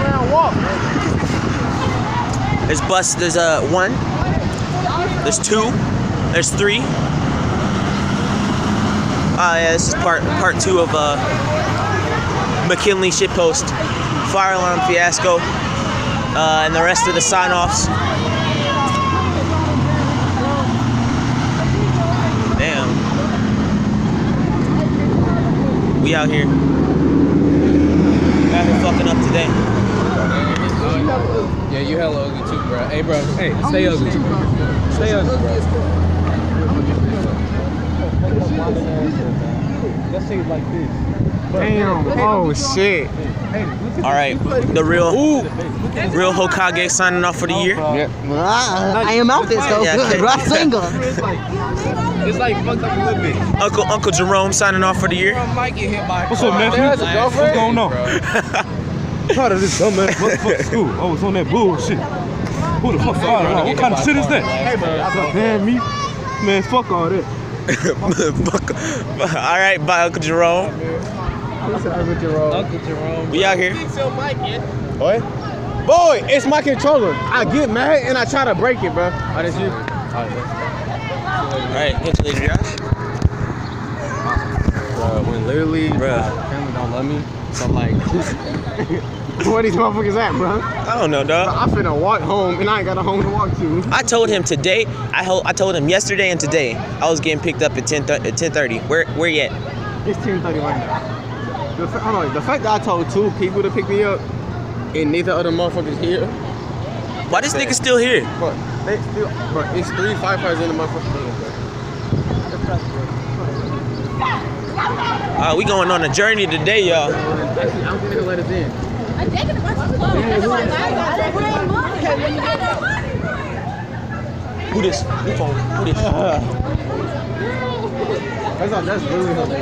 down, walk. There's bus. There's one. There's two. There's three. Yeah, this is part two of McKinley shitpost, fire alarm fiasco, and the rest of the sign-offs. Damn. We out here. Out here fucking up today. Yeah, you hella ugly too, bro. Hey, bro. Hey, stay ugly. Stay ugly, bro. That shit like this. Damn. Oh shit. All right, the real Hokage signing off for the year. Yeah. I am out this though. Yeah, okay. Right single. It's like fucked up a little bit. Uncle Jerome signing off for the year. Might get hit by a What's car. up, man? That's a girlfriend? What's going on? Tired of this dumbass motherfucker school. I was on that bullshit. Who the fuck fired? What kind of shit is that? Hey, damn me. Man, fuck all that. All right, bye, Uncle Jerome. Uncle Jerome. We out here. Boy, it's my controller. I get mad and I try to break it, bro. Oh, that's you? All right, catch you later, Josh. Bro, when literally, Bruh. family don't love me, so like, where these motherfuckers at, bro? I don't know, dog. I finna walk home and I ain't got a home to walk to. I told him today. I told him yesterday and today I was getting picked up at 10:30. Where you at? It's 10:30 right now. Hold on, the fact that I told 2 people to pick me up and neither of the motherfuckers here. Why this nigga still here? But they still, but it's 3 firefighters in the motherfucking building, bro. We going on a journey today, y'all. Actually, I don't think they let us in. Who this? Who phone? Who this? That's literally hilarious.